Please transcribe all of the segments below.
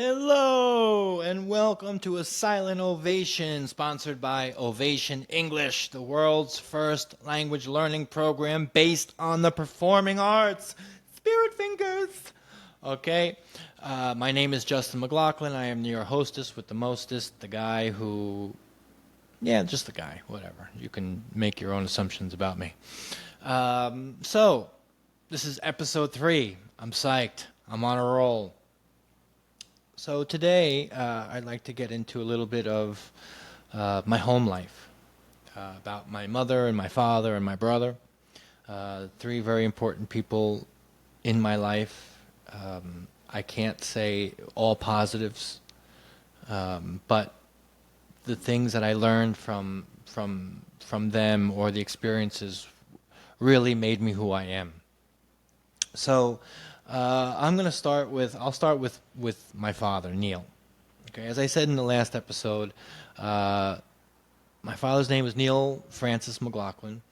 Hello and welcome to a Silent Ovation sponsored by Ovation English, the world's first language learning program based on the performing arts. Spirit fingers. Okay, my name is Justin McLaughlin. I am your hostess with the mostest, the guy who, yeah, just the guy, whatever. You can make your own assumptions about me. So, this is episode 3. I'm psyched. I'm on a roll. So today, I'd like to get into a little bit of my home life, about my mother and my father and my brother, 3 very important people in my life. I can't say all positives, but the things that I learned from them or the experiences really made me who I am. So I'll start with my father, Neil. Okay, as I said in the last episode, my father's name was Neil Francis McLaughlin,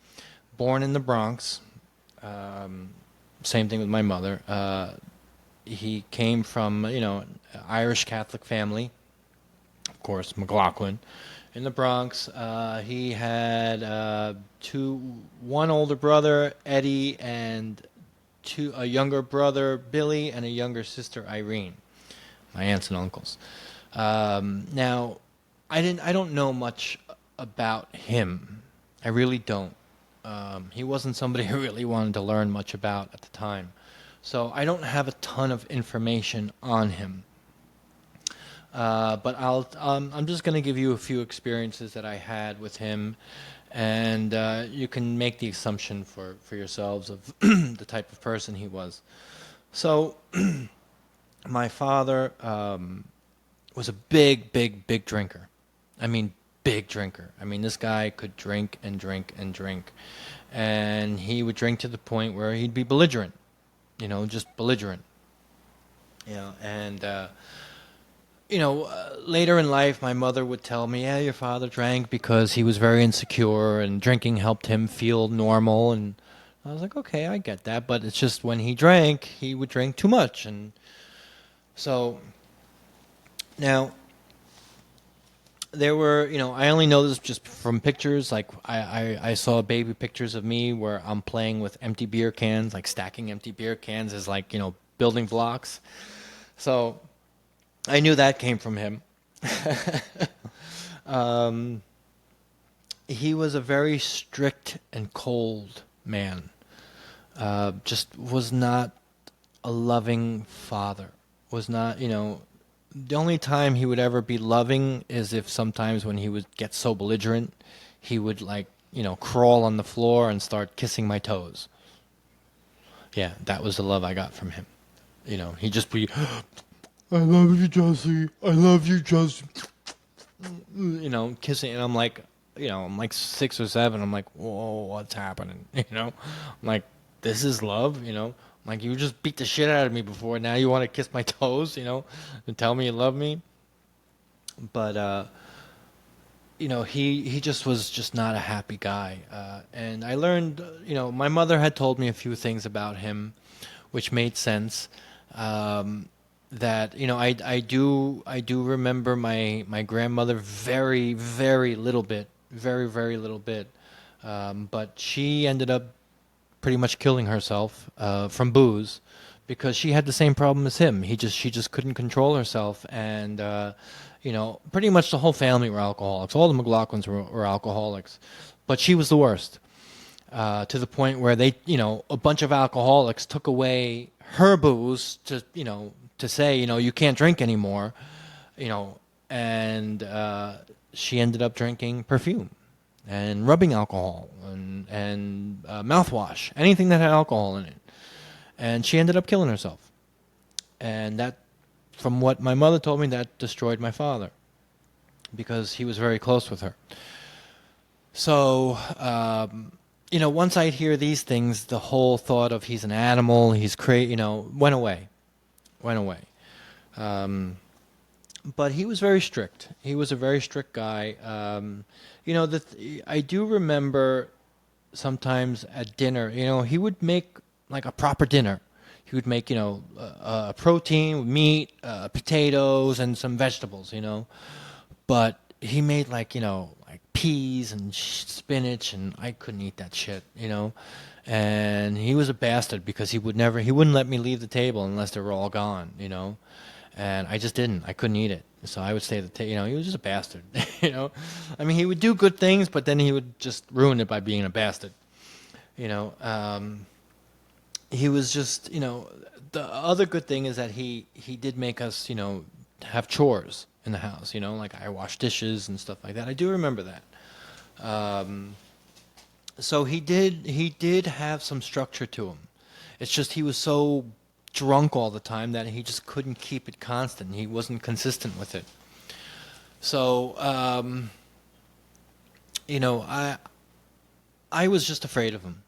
born in the Bronx. Same thing with my mother. He came from, an Irish Catholic family, of course, McLaughlin, in the Bronx. He had one older brother, Eddie, and a younger brother, Billy, and a younger sister, Irene, my aunts and uncles. Now, I don't know much about him. I really don't. He wasn't somebody I really wanted to learn much about at the time. So I don't have a ton of information on him. But I'm just going to give you a few experiences that I had with him, and you can make the assumption for yourselves of the type of person he was. So, my father was a big drinker. I mean, big drinker. I mean, this guy could drink and drink and drink. And he would drink to the point where he'd be belligerent, just belligerent. And later in life, my mother would tell me, yeah, your father drank because he was very insecure and drinking helped him feel normal. And I was like, okay, I get that. But it's just when he drank, he would drink too much. And so now there were, I only know this just from pictures. Like I saw baby pictures of me where I'm playing with empty beer cans, like stacking empty beer cans as like, building blocks. So I knew that came from him. um, he was a very strict and cold man. Just was not a loving father. Was not, the only time he would ever be loving is if sometimes when he would get so belligerent, he would crawl on the floor and start kissing my toes. Yeah, that was the love I got from him. He'd just be, I love you, Jesse. I love you, Jesse. Kissing, and I'm like 6 or 7. I'm like, whoa, what's happening? I'm like, this is love. Like, you just beat the shit out of me before. Now you want to kiss my toes, and tell me you love me. But he just was just not a happy guy. And I learned, my mother had told me a few things about him, which made sense. That I do remember my grandmother very little bit, very little bit, but she ended up pretty much killing herself from booze because she had the same problem as him. She just couldn't control herself, and pretty much the whole family were alcoholics. All the McLaughlins were alcoholics, but she was the worst. To the point where a bunch of alcoholics took away her booze to say, you can't drink anymore, and she ended up drinking perfume and rubbing alcohol and mouthwash, anything that had alcohol in it. And she ended up killing herself. And that, from what my mother told me, that destroyed my father because he was very close with her. So, once I'd hear these things, the whole thought of he's an animal, he's crazy, went away. But he was very strict. He was a very strict guy. I do remember sometimes at dinner, he would make like a proper dinner. he would make, protein, meat, potatoes, and some vegetables, But he made like peas and spinach, and I couldn't eat that shit. And he was a bastard because he wouldn't let me leave the table unless they were all gone. And I just didn't. I couldn't eat it. So I would stay at the table. He was just a bastard. I mean, he would do good things, but then he would just ruin it by being a bastard. You know, he was just, the other good thing is that he did make us, have chores in the house. Like I wash dishes and stuff like that. I do remember that. So he did have some structure to him. It's just he was so drunk all the time that he just couldn't keep it constant. He wasn't consistent with it. So, I was just afraid of him.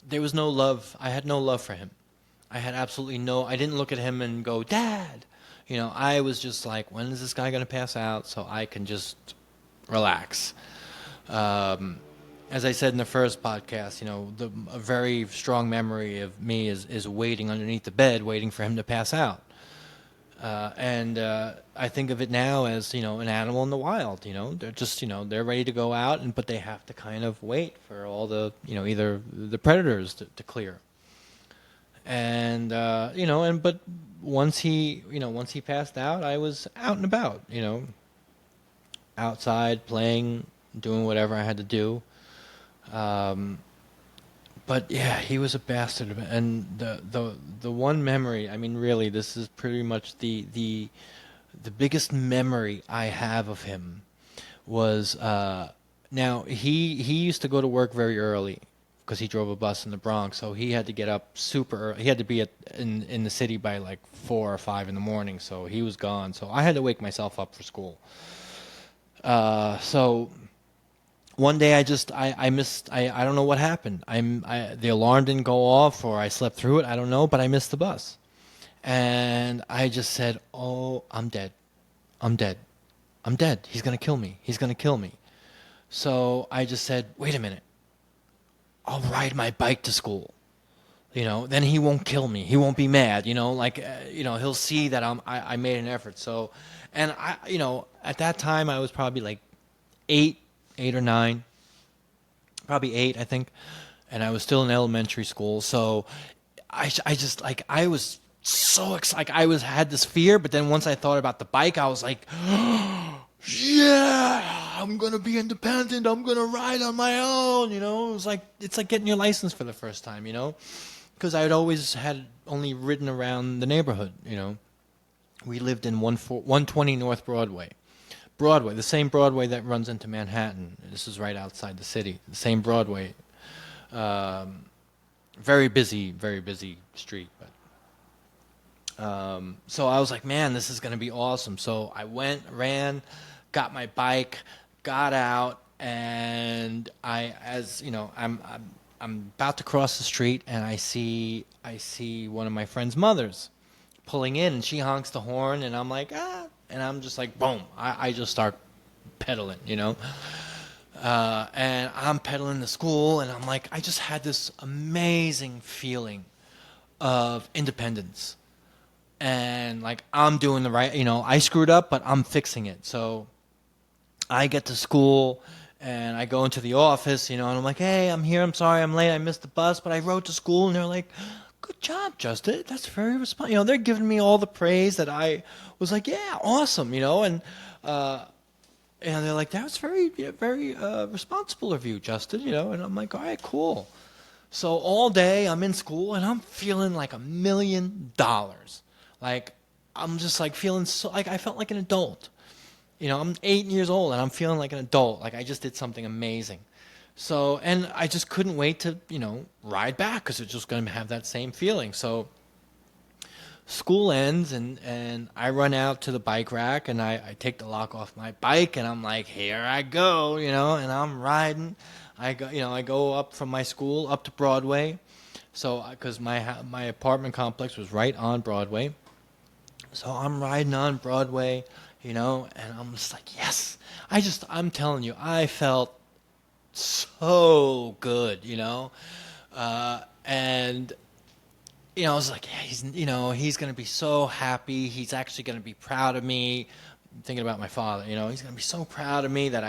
There was no love. I had no love for him. I had absolutely no. I didn't look at him and go, Dad. I was just like, when is this guy going to pass out so I can just relax? As I said in the first podcast, a very strong memory of me is waiting underneath the bed, waiting for him to pass out. And I think of it now as, an animal in the wild. They're just, they're ready to go out, but they have to kind of wait for all the, either the predators to clear. And but once he passed out, I was out and about, outside playing, doing whatever I had to do. But yeah, he was a bastard, and the one memory. I mean, really, this is pretty much the biggest memory I have of him was. Now he used to go to work very early because he drove a bus in the Bronx, so he had to get up super early. He had to be in the city by like 4 or 5 in the morning, so he was gone. So I had to wake myself up for school. So one day I missed. I don't know what happened. The alarm didn't go off, or I slept through it. I don't know, but I missed the bus, and I just said, "Oh, I'm dead. I'm dead. I'm dead. He's gonna kill me. He's gonna kill me." So I just said, "Wait a minute. I'll ride my bike to school. Then he won't kill me. He won't be mad. He'll see that I made an effort." So, and at that time I was probably like 8 or 9, probably 8, I think, and I was still in elementary school. So I just like I was so excited. Like had this fear, but then once I thought about the bike, I was like, yeah, I'm gonna be independent. I'm gonna ride on my own. It's like getting your license for the first time. Because I had always had only ridden around the neighborhood. We lived in 120 North Broadway. Broadway, the same Broadway that runs into Manhattan. This is right outside the city. The same Broadway. Very busy street. But so I was like, man, this is going to be awesome. So I ran, got my bike, got out, and I'm about to cross the street, and I see one of my friend's mothers pulling in, and she honks the horn, and I'm like, ah. And I'm just like, boom, I just start pedaling, and I'm pedaling to school, and I'm like, I just had this amazing feeling of independence. And like, I'm doing the right, I screwed up, but I'm fixing it. So I get to school, and I go into the office, and I'm like, hey, I'm here, I'm sorry, I'm late, I missed the bus, but I rode to school. And they're like, good job, Justin. That's very responsible. They're giving me all the praise that I was like, yeah, awesome, and they're like, that was very responsible of you, Justin, and I'm like, all right, cool. So all day I'm in school, and I'm feeling like $1,000,000. Like, I'm just like feeling so, like I felt like an adult. I'm 8 years old, and I'm feeling like an adult. Like I just did something amazing. So, and I just couldn't wait to, ride back because it's just going to have that same feeling. So school ends, and I run out to the bike rack, and I take the lock off my bike, and I'm like, here I go, and I'm riding. I go up from my school up to Broadway. So, because my apartment complex was right on Broadway. So I'm riding on Broadway, and I'm just like, yes. I'm telling you, I felt so good, and I was like, yeah, he's going to be so happy. He's actually going to be proud of me. Thinking about my father, he's going to be so proud of me that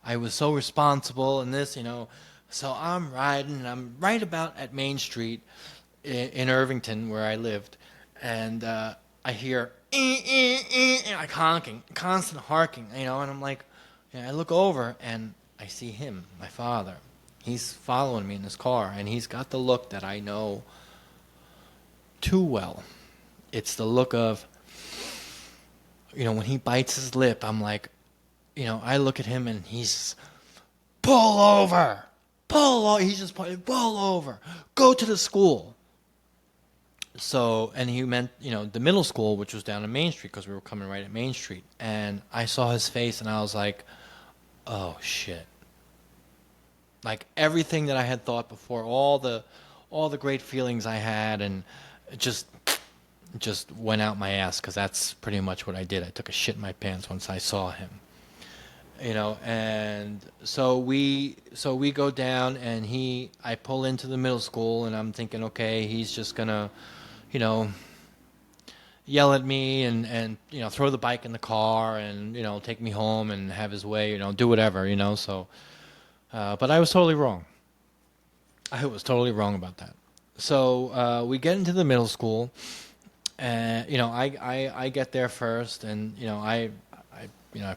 I was so responsible in this. So I'm riding, and I'm right about at Main Street in Irvington, where I lived, and I hear like honking, constant honking, and I'm like, I look over and I see him, my father. He's following me in his car, and he's got the look that I know too well. It's the look of, when he bites his lip, I'm like, I look at him and he's, pull over, pull over. He's just pointing, pull over, go to the school. So, and he meant, the middle school, which was down on Main Street, because we were coming right at Main Street. And I saw his face and I was like, oh shit. Like everything that I had thought before, all the great feelings I had, and it just went out my ass, because that's pretty much what I did. I took a shit in my pants once I saw him. And so we go down, and I pull into the middle school, and I'm thinking, okay, he's just gonna, yell at me and throw the bike in the car and take me home and have his way, do whatever, so but I was totally wrong. I was totally wrong about that. So we get into the middle school, and I get there first, and I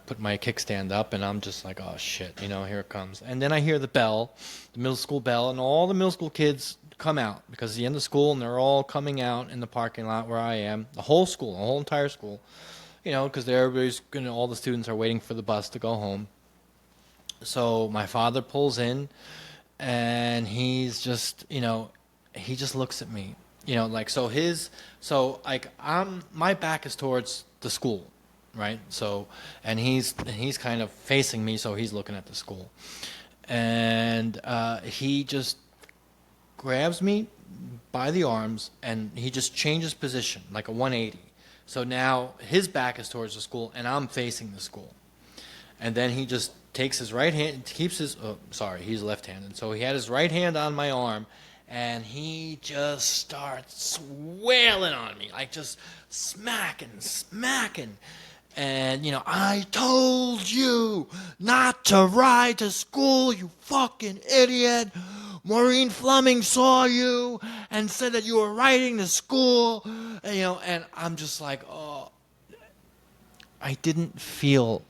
put my kickstand up, and I'm just like, oh shit, here it comes. And then I hear the bell, the middle school bell, and all the middle school kids come out, because it's the end of school, and they're all coming out in the parking lot where I am. The whole school, the whole entire school, because all the students are waiting for the bus to go home. So my father pulls in, and he's just, he just looks at me, like, my back is towards the school, right? So, and he's kind of facing me, so he's looking at the school, and he just grabs me by the arms, and he just changes position like a 180. So now his back is towards the school, and I'm facing the school. And then he just takes his right hand, he's left-handed. So he had his right hand on my arm, and he just starts wailing on me, like just smacking. And, I told you not to ride to school, you fucking idiot. Maureen Fleming saw you and said that you were riding to school. And I'm just like, oh, I didn't feel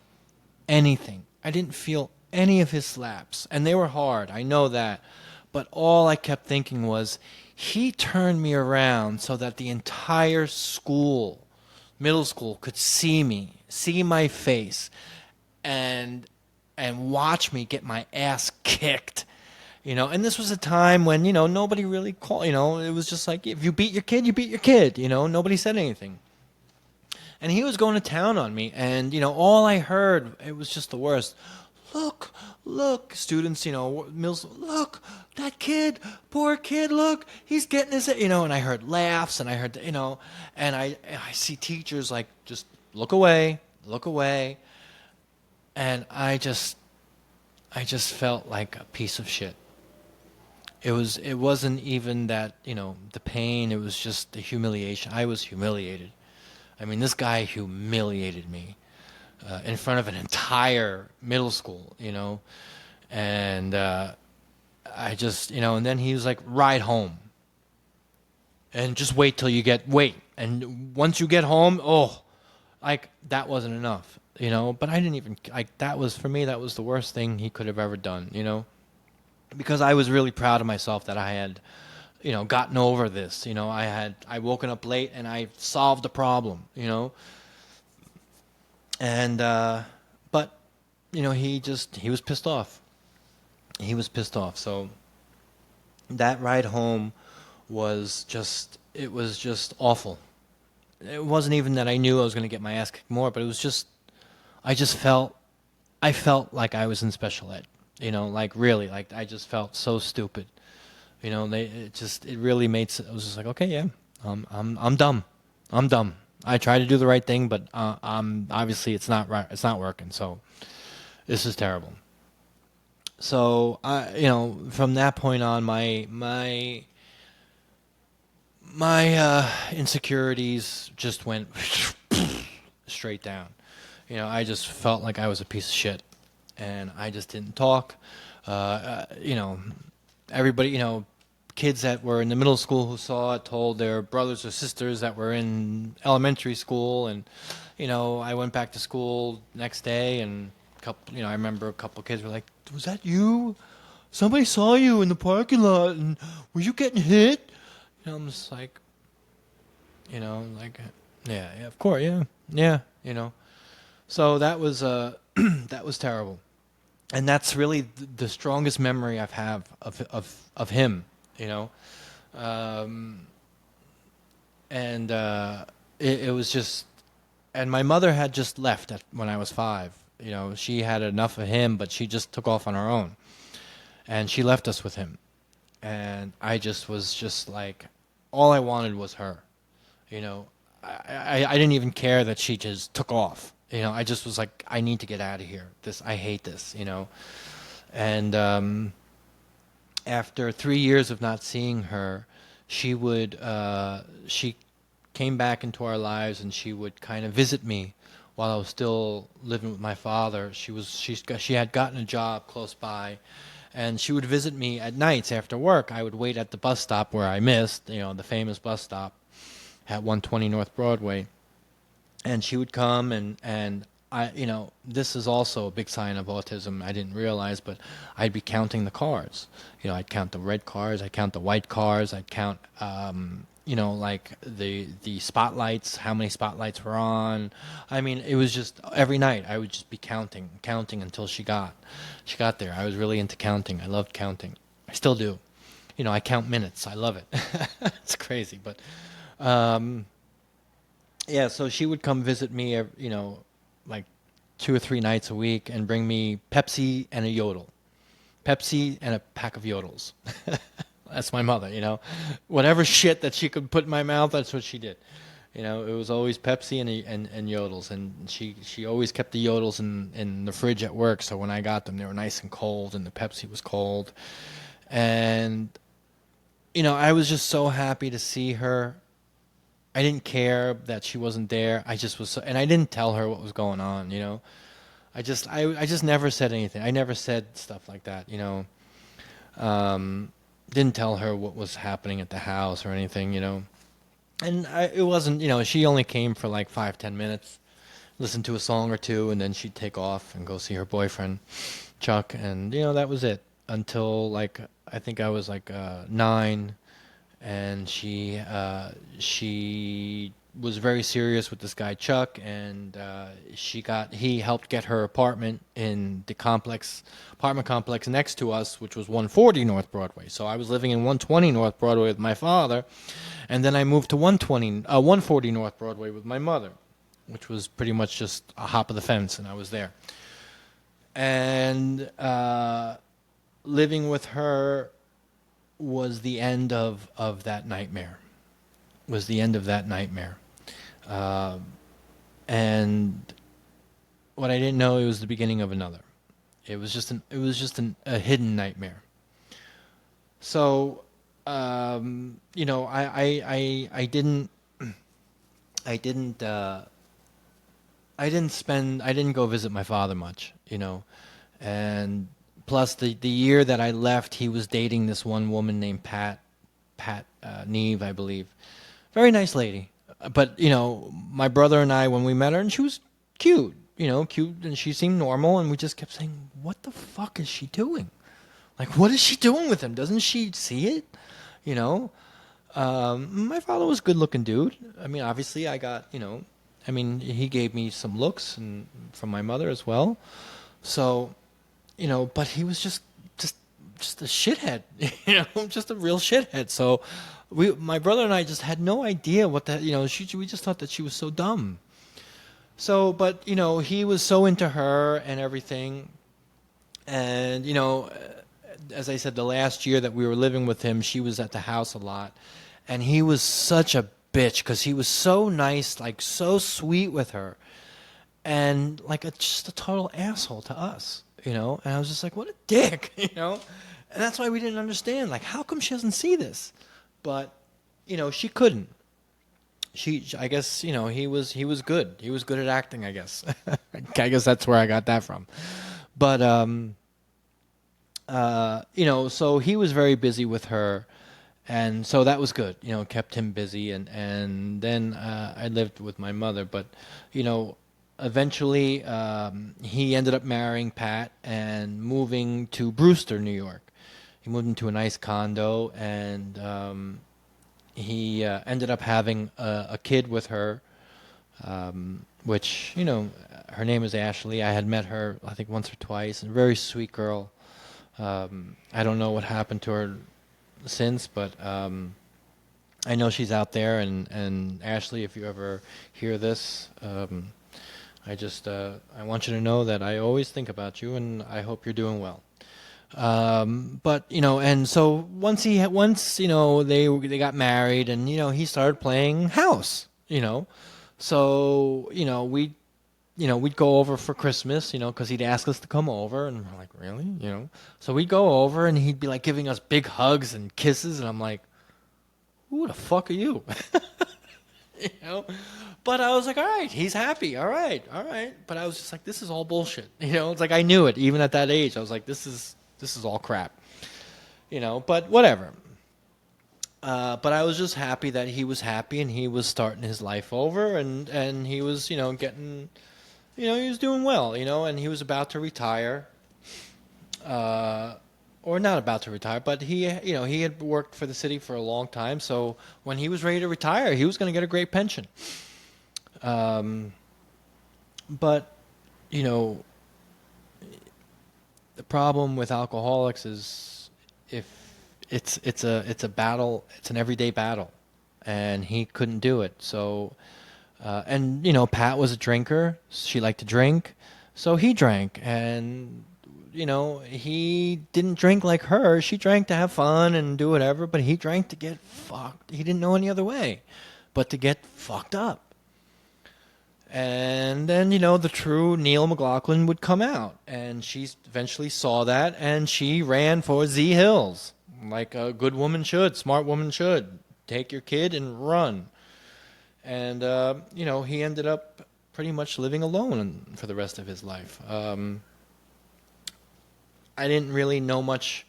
anything. I didn't feel any of his slaps. And they were hard, I know that. But all I kept thinking was, he turned me around so that the entire school, middle school, could see me, see my face, and watch me get my ass kicked. And this was a time when, nobody really called, it was just like, if you beat your kid, you beat your kid, nobody said anything. And he was going to town on me, and, all I heard, it was just the worst. Look, students, look, that kid, poor kid, look, he's getting his, and I heard laughs, and I heard, and I see teachers like, just look away, and I just felt like a piece of shit. It wasn't even that, the pain, it was just the humiliation. I was humiliated. I mean, this guy humiliated me in front of an entire middle school, and I just, and then he was like, ride home. And just wait till wait. And once you get home, like, that wasn't enough, But I didn't even, for me, that was the worst thing he could have ever done, Because I was really proud of myself that I had, gotten over this. I woken up late and I solved the problem, And, but, he was pissed off. He was pissed off. So that ride home was just awful. It wasn't even that I knew I was going to get my ass kicked more, but it was just, I felt like I was in special ed. Like really, like I just felt so stupid. It really made. I was just like, okay, yeah, I'm dumb. I'm dumb. I tried to do the right thing, but obviously it's not right. It's not working. So this is terrible. So from that point on, my my insecurities just went straight down. I just felt like I was a piece of shit, and I just didn't talk. You know, everybody, kids that were in the middle school who saw it told their brothers or sisters that were in elementary school, and I went back to school next day, and I remember a couple kids were like, "Was that you? Somebody saw you in the parking lot, and were you getting hit?" I'm just like, like, yeah, yeah, of course, yeah, yeah, So that was that was terrible, and that's really the strongest memory I've have of him, you know, um, and it was just, and my mother had just left when I was 5. She had enough of him, but she just took off on her own, and she left us with him, and I just was just like, all I wanted was her. You know, I didn't even care that she just took off. I just was like, I need to get out of here. I hate this. And after 3 years of not seeing her, she came back into our lives, and she would kind of visit me while I was still living with my father. She had gotten a job close by, and she would visit me at nights after work. I would wait at the bus stop where I missed, the famous bus stop at 120 North Broadway, and she would come, and I, this is also a big sign of autism. I didn't realize, but I'd be counting the cars. I'd count the red cars, I'd count the white cars, I'd count, like the spotlights, how many spotlights were on. I mean, it was just every night I would just be counting until she got there. I was really into counting. I loved counting. I still do. I count minutes. I love it. It's crazy, but. Yeah, so she would come visit me, like 2 or 3 nights a week, and bring me Pepsi and a yodel. Pepsi and a pack of yodels. That's my mother. Whatever shit that she could put in my mouth, that's what she did. It was always Pepsi and yodels, and she always kept the yodels in the fridge at work, so when I got them, they were nice and cold, and the Pepsi was cold. And, I was just so happy to see her. I didn't care that she wasn't there. I just was, and I didn't tell her what was going on. I just never said anything. I never said stuff like that. Didn't tell her what was happening at the house or anything. And it wasn't. She only came for like 5-10 minutes, listen to a song or two, and then she'd take off and go see her boyfriend, Chuck, and that was it until like I think I was like 9, and she was very serious with this guy Chuck, and he helped get her apartment in the apartment complex next to us, which was 140 North Broadway. So I was living in 120 North Broadway with my father, and then I moved to 140 North Broadway with my mother, which was pretty much just a hop of the fence, and I was there. And living with her was the end of that nightmare. Was the end of that nightmare. And what I didn't know, it was the beginning of another. It was just a hidden nightmare. So, I didn't I didn't go visit my father much, and plus the year that I left, he was dating this one woman named Pat Neve, I believe. Very nice lady. But, my brother and I, when we met her, and she was cute, cute, and she seemed normal, and we just kept saying, what the fuck is she doing? Like, what is she doing with him? Doesn't she see it? My father was a good-looking dude. I mean, obviously, he gave me some looks and from my mother as well. So, but he was just a shithead, just a real shithead. So my brother and I just had no idea what that, we just thought that she was so dumb. So, but, he was so into her and everything. And, as I said, the last year that we were living with him, she was at the house a lot. And he was such a bitch because he was so nice, like so sweet with her. And like just a total asshole to us, And I was just like, what a dick, And that's why we didn't understand. Like, how come she doesn't see this? But she couldn't. I guess, he was good. He was good at acting, I guess. I guess that's where I got that from. But so he was very busy with her, and so that was good. Kept him busy, and then I lived with my mother. But you know, eventually he ended up marrying Pat and moving to Brewster, New York. He moved into a nice condo, and he ended up having a kid with her, which her name is Ashley. I had met her, I think, once or twice. A very sweet girl. I don't know what happened to her since, but I know she's out there. And Ashley, if you ever hear this, I want you to know that I always think about you, and I hope you're doing well. But and so once they got married, and he started playing house. So we'd go over for Christmas, because he'd ask us to come over, and we're like, really? So we'd go over, and he'd be like giving us big hugs and kisses, and I'm like, who the fuck are you? you know. But I was like, all right, he's happy, all right, all right. But I was just like, this is all bullshit, It's like I knew it even at that age. I was like, this is all crap, But whatever. But I was just happy that he was happy and he was starting his life over, and he was getting he was doing well, and he was about to retire, or not about to retire, but he had worked for the city for a long time, so when he was ready to retire, he was going to get a great pension. But you know, the problem with alcoholics is if it's a battle, it's an everyday battle, and he couldn't do it. So, and Pat was a drinker. She liked to drink, so he drank, and he didn't drink like her. She drank to have fun and do whatever, but he drank to get fucked. He didn't know any other way but to get fucked up. And then, the true Neil McLaughlin would come out. And she eventually saw that, and she ran for Z Hills, like a good woman should, smart woman should. Take your kid and run. And, he ended up pretty much living alone for the rest of his life. I didn't really know much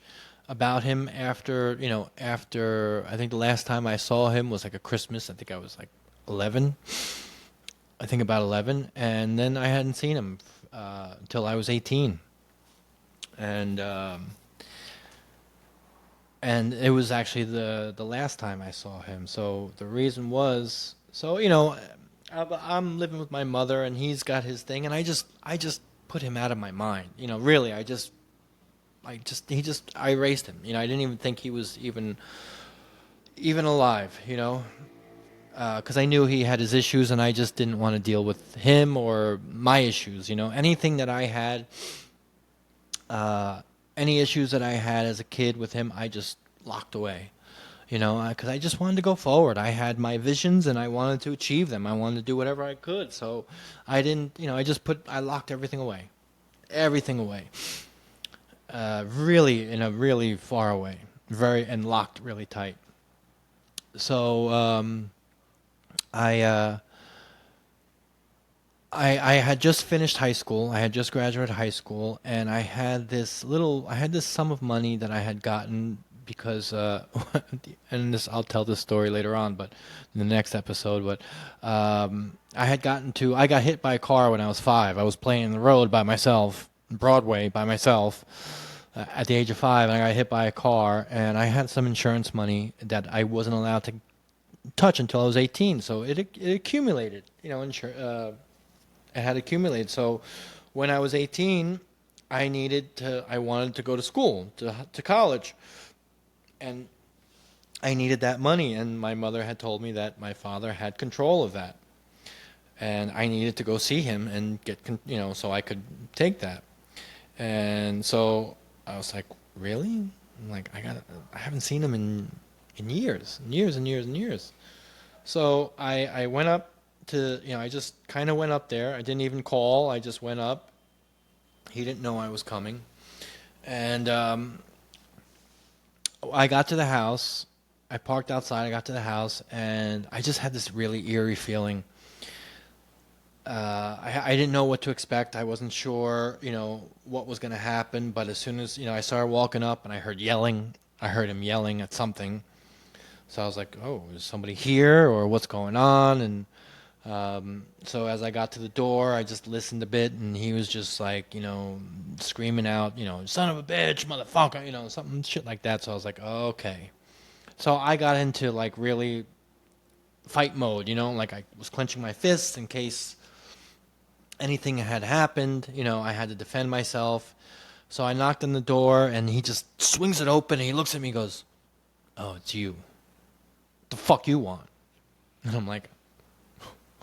about him after I think the last time I saw him was like a Christmas. I think I was like 11. I think about 11, and then I hadn't seen him until I was 18, and it was actually the last time I saw him. So the reason was, I'm living with my mother, and he's got his thing, and I just put him out of my mind. Really, I erased him. I didn't even think he was even alive. Because I knew he had his issues, and I just didn't want to deal with him or my issues. Anything that I had, any issues that I had as a kid with him, I just locked away. Because I just wanted to go forward. I had my visions, and I wanted to achieve them. I wanted to do whatever I could. So I didn't, I locked everything away. Everything away. Really far away. And locked really tight. So, I had just finished high school. I had just graduated high school, and I had this sum of money that I had gotten because, and I'll tell this story later on, but in the next episode. But I got hit by a car when I was 5. I was playing in the road by myself, Broadway by myself, at the age of 5, and I got hit by a car, and I had some insurance money that I wasn't allowed to touch until I was 18, so it accumulated. It had accumulated. So when I was 18, I wanted to go to school, to college, and I needed that money. And my mother had told me that my father had control of that, and I needed to go see him and get so I could take that. And so I was like, really? I'm like, I haven't seen him in years and years and years and years. So I went up to, I just kind of went up there. I didn't even call. I just went up. He didn't know I was coming. And I got to the house, I parked outside. I got to the house, and I just had this really eerie feeling. I didn't know what to expect. I wasn't sure, what was going to happen. But as soon as, I started walking up and I heard yelling, I heard him yelling at something. So I was like, oh, is somebody here or what's going on? And so as I got to the door, I just listened a bit, and he was just like, screaming out, son of a bitch, motherfucker, something shit like that. So I was like, okay. So I got into like really fight mode, like I was clenching my fists in case anything had happened. I had to defend myself. So I knocked on the door, and he just swings it open, and he looks at me and goes, oh, it's you. What the fuck you want? And I'm like,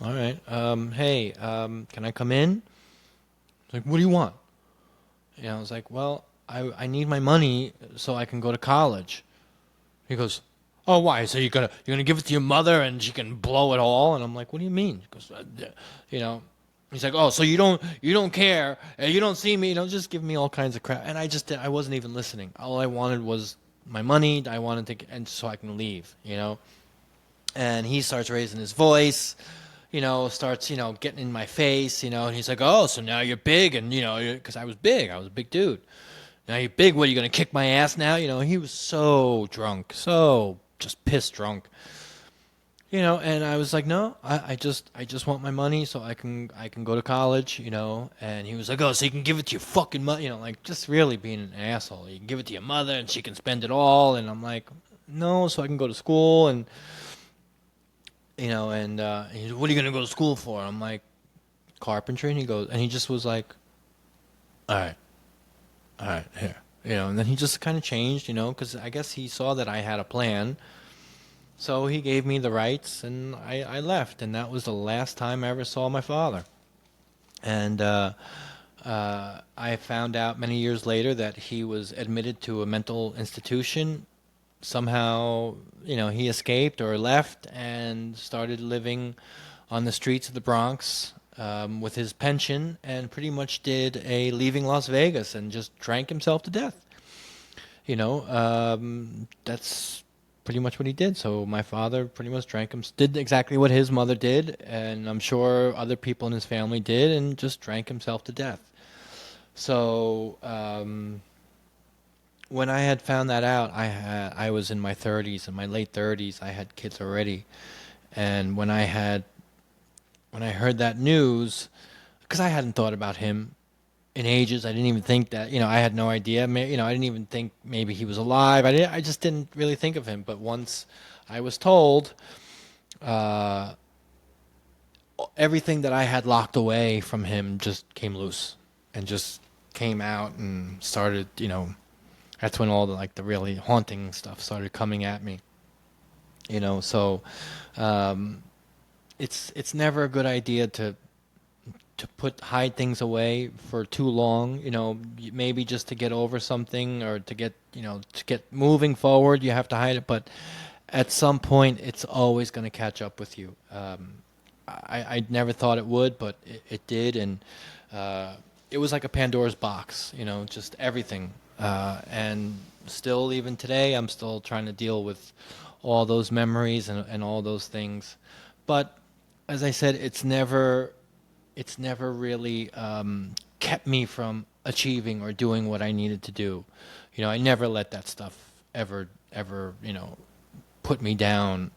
all right, hey, can I come in? He's like, what do you want? I was like, well, I need my money so I can go to college. He goes, oh, why? So you're gonna give it to your mother and she can blow it all? And I'm like, what do you mean? He goes, you know, he's like, oh, so you don't care, you don't see me, just give me all kinds of crap. And I wasn't even listening. All I wanted was my money. I wanted to, and so I can leave, And he starts raising his voice, starts, getting in my face, and he's like, oh, so now you're big, and, because I was big. I was a big dude. Now you're big, what, are you going to kick my ass now? He was so drunk, so just pissed drunk. And I was like, no, I just want my money so I can go to college, And he was like, oh, so you can give it to your fucking mother, like just really being an asshole. You can give it to your mother and she can spend it all. And I'm like, no, so I can go to school. And he's, what are you gonna go to school for? I'm like, carpentry. And he just was like, all right, here, And then he just kind of changed, because I guess he saw that I had a plan. So he gave me the rights, and I left, and that was the last time I ever saw my father. And I found out many years later that he was admitted to a mental institution. Somehow, he escaped or left and started living on the streets of the Bronx with his pension, and pretty much did a Leaving Las Vegas and just drank himself to death. That's pretty much what he did. So my father pretty much did exactly what his mother did, and I'm sure other people in his family did, and just drank himself to death. So when I had found that out, I was in my 30s, in my late 30s. I had kids already, and when I heard that news, because I hadn't thought about him in ages. I didn't even think that, I had no idea. I didn't even think maybe he was alive. I just didn't really think of him. But once I was told, uh, everything that I had locked away from him just came loose and just came out and started, that's when all the really haunting stuff started coming at me. So it's never a good idea to hide things away for too long, maybe just to get over something or to get moving forward, you have to hide it, but at some point it's always going to catch up with you. I never thought it would, but it did, and it was like a Pandora's box, just everything. And still, even today, I'm still trying to deal with all those memories and all those things. But as I said, it's never really kept me from achieving or doing what I needed to do. I never let that stuff ever, put me down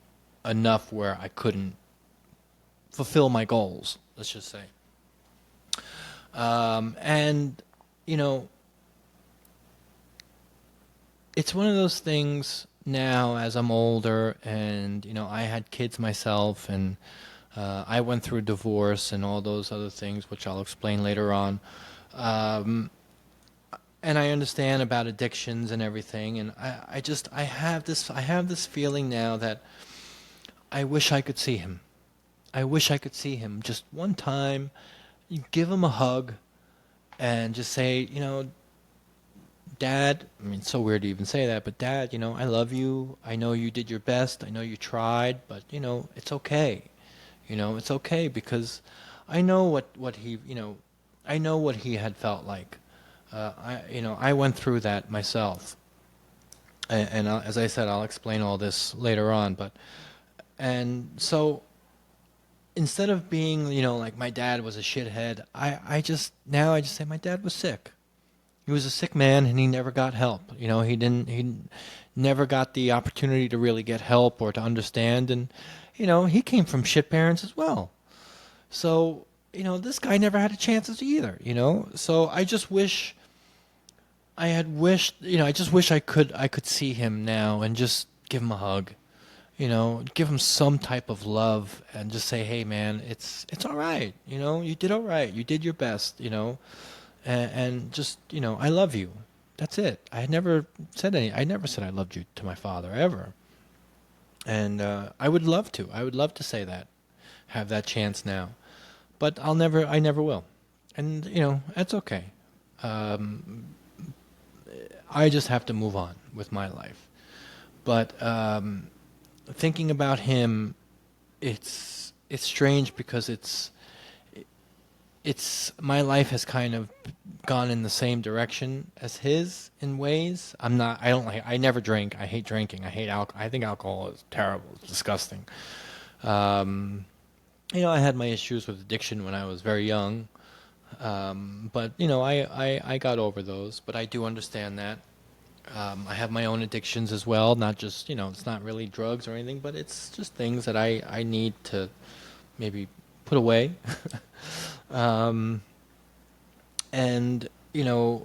enough where I couldn't fulfill my goals, let's just say. And, you know, it's one of those things now as I'm older and, I had kids myself and I went through a divorce and all those other things, which I'll explain later on. Um, and I understand about addictions and everything. And I have this feeling now that I wish I could see him. I wish I could see him just one time. You give him a hug and just say, Dad, I mean, it's so weird to even say that, but Dad, I love you. I know you did your best. I know you tried, but, it's okay. It's okay because I know what he, I know what he had felt like. I went through that myself. And as I said, I'll explain all this later on. But and so instead of being, like my dad was a shithead, I just say my dad was sick. He was a sick man, and he never got help. He never got the opportunity to really get help or to understand. And he came from shit parents as well. So this guy never had a chance either. So I just wish I had wished. I just wish I could see him now and just give him a hug. Give him some type of love and just say, hey man, it's all right. You did all right. You did your best. And just I love you. That's it. I never said I loved you to my father ever. And I would love to. I would love to say that, have that chance now, but I never will. And that's okay. Um, I just have to move on with my life. But thinking about him, it's strange because it's my life has kind of gone in the same direction as his in ways. I never drink. I hate drinking. I hate alcohol. I think alcohol is terrible. It's disgusting. Um, I had my issues with addiction when I was very young. But I got over those, but I do understand that. I have my own addictions as well, not just, it's not really drugs or anything, but it's just things that I need to maybe put away. um, and the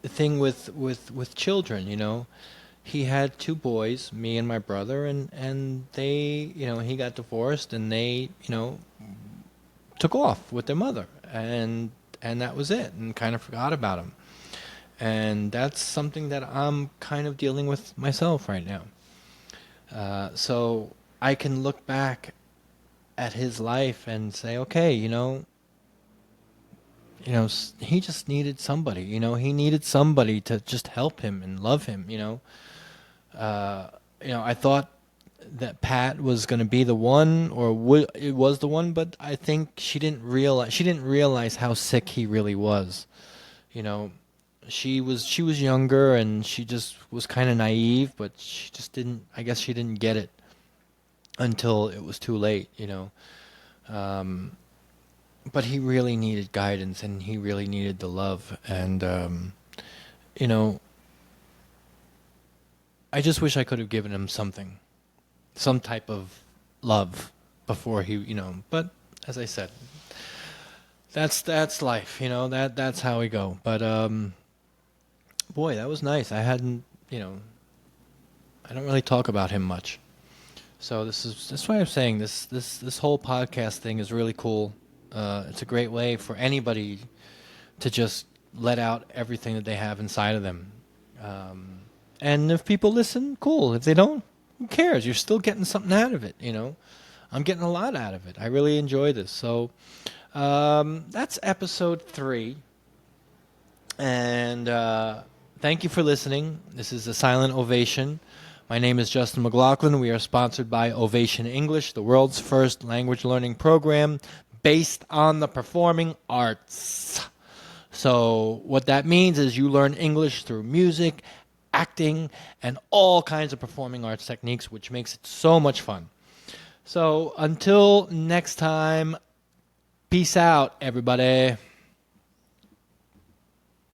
thing with children, he had two boys, me and my brother, and they, he got divorced, and they, took off with their mother, and that was it, and kind of forgot about him. And that's something that I'm kind of dealing with myself right now. So I can look back at his life and say, okay, he just needed somebody. He needed somebody to just help him and love him. I thought that Pat was going to be the one, or it was the one, but I think she didn't realize how sick he really was. You know, she was younger and she just was kind of naive, but she just didn't. I guess she didn't get it until it was too late. Um, but he really needed guidance and he really needed the love, and you know, I just wish I could have given him something, some type of love before he. But as I said, that's life. That's how we go. But boy, that was nice. I don't really talk about him much. So that's why I'm saying this whole podcast thing is really cool. It's a great way for anybody to just let out everything that they have inside of them. And if people listen, cool. If they don't, who cares? You're still getting something out of it. I'm getting a lot out of it. I really enjoy this. So that's episode 3. And thank you for listening. This is the Silent Ovation. My name is Justin McLaughlin. We are sponsored by Ovation English, the world's first language learning program based on the performing arts. So what that means is you learn English through music, acting, and all kinds of performing arts techniques, which makes it so much fun. So until next time, peace out, everybody.